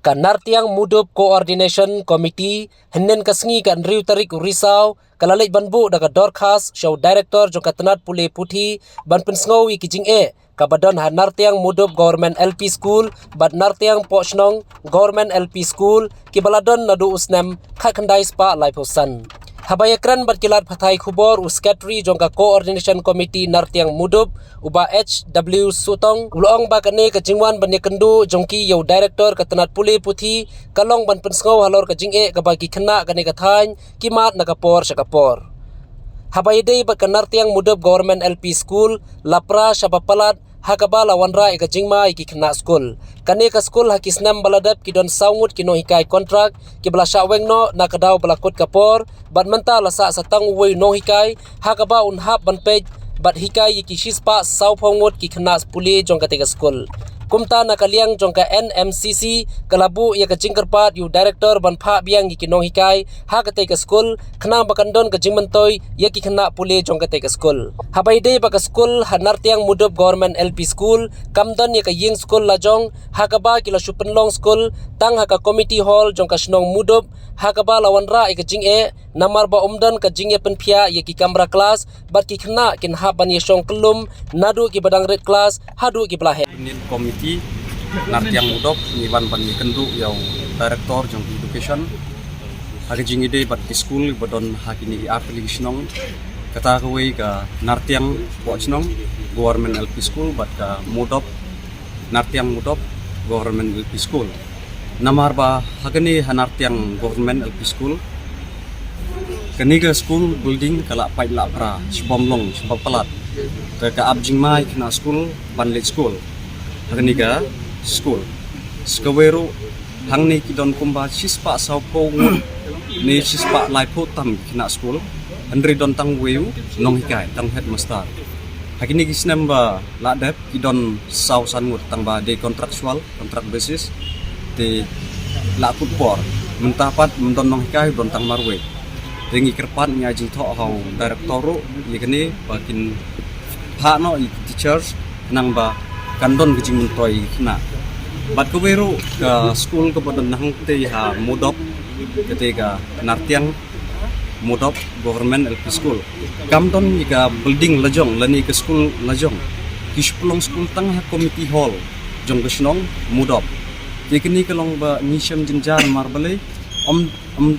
Kanar tiang mudup coordination committee henen kasngi kan riu tarik Risau kalalek banbu daga dorkas show director jong katanat pule puthi ban pensngau ikijing kabadon hanar tiang mudup government LP school bad nar tiang pochnong government LP school kibaladon nadu usnem khakhandai spa laiposan habayakran berkilat pathai khubor uskatri jongka coordination committee nartiang mudup uba HW Sutong ulong bakane kejingwan bani kendu jongki yau director katanat pule puthi kalong ban pensngau halor kejinge kabagi kena kane kathany kimat nakapor syakapor habayde bakanar tiang mudup government LP school lapra syabapalat hakaba lawanra ika jingma iki kena school kane ka school hakisnam baladap kidon saungut kino hikai kontrak ki bala syawengno nakadaw balakut kapor bad menta lasa satang uwe no hikai hakaba unhap banpej bad hikai iki shispa saupongut ki kena puli jong ka school kumta nakaliang jongka NMCC kalabu ia ka jingkerpat yu director ban pha biang ki nong hikai ha ka te ka school khna bakandon ka jingmentoi ia ki khna pule jongka te ka school habaide ba ka school hanar tiang mudup government LP school kamdon ia ka ying school lajong ha ka ba kila supenlong school tang ha ka committee hall jongka snong mudup ha ka ba lawanra ia ka jing namar ba umdon ka jing penphia ia ki kamra class bat ki khna kin ha ban ye song kelum nadu ki badang red class hadu ki blahe Komiti nartiang mudop niban ban kendu yang director jong education hari jingide bat school badon hakini application kata kowe ka nartiang pochnong government LP school bat ka mudop nartiang mudop government LP school namar ba hakani nartiang government LP school kaniga school building kala pai lapra sibomlong sibapalat ka abjingmai kena school banlet school Hagniga school skawero hangni kidon kumba sispa saupo ni sispa laipo tam kina school andri don tang weu nong hikai tang headmaster hakini gisnem ba ladap kidon sau sangut tang ba de contractual contract basis de lakut por mentapat mendon nong hikai don tang marwe dengi kerpat nya jing tho hau director yekni bakin pha no teachers nang ba kandon kecing mentoi kena bat kewero ke school ke badan nang te ha mudop ketika nartiang mudop government LP school kamton jika building lajong lani ke school lajong kispulong school tang ha committee hall jong kesnong mudop jekini kelong ba nisham jenjar marbale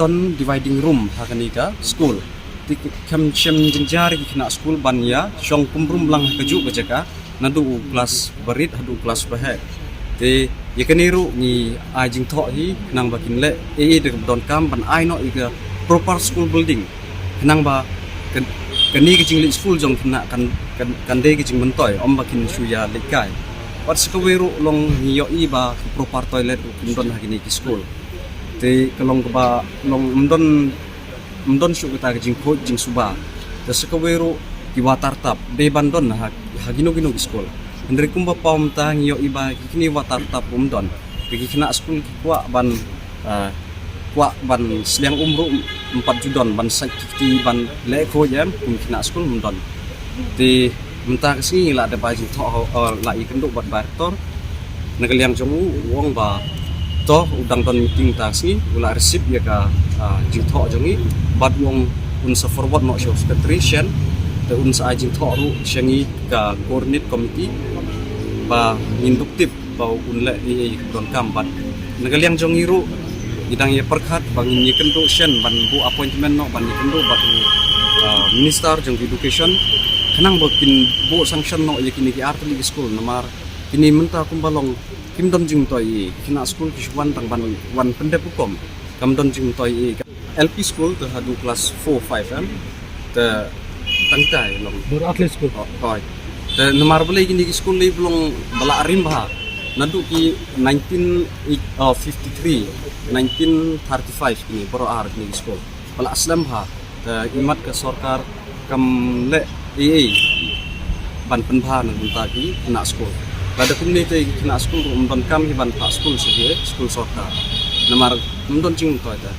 don dividing room ha kanika school kam shem jenjar kena school banya shong kumbrum lang keju bejaka nadu kelas berit hadu kelas bahek te yakeniru ni ajing tho hi nang bakin le de don kam ban ai no iga proper school building nang ba kani ke jing school jong kena kan de ke jing mentoi om bakin suya lekai wat skeweru long ni yo i ba proper toilet kin don hakini ki school te kelong ba long mdon su kita ke jing ko jing suba te skeweru ki watar tap be bandon hagino school hendri kumba pom tang yo iba kini watar tap umdon pergi kena school kwa ban sedang umru 4 judon ban sakti ban leko jam kena school umdon di mentah kesini la ada baju tho la ikenduk bat bartor negaliang jomu wong ba to udang ton meeting taksi ula resip ya ka jing tho jongi bat wong un forward no show secretariat te unsa ajing thoru shangi ka coordinate committee ba induktif ba unle don kambat negaliang jongiru idang ye perkhat bang ni kentu shen ban bu appointment no ban kentu bat minister jong education kanang bokin bu sanction no ye kini ki artli school namar kini menta kumbalong kimdon jing toi kina school kiswan tang ban wan pendep hukum kamdon jing toi LP school te hadu kelas 4 5 kan te tangkai long baru atlet school oi te namar beli kini school li belum bala arim bah nadu ki 1953 1935 kini baru ar kini school bala aslam ha te imat ke sarkar kam le ban penbha nang tagi kena school lada kumni te kena school umban kam hi ban pa school sebagai school sarkar namar mendon jing to ta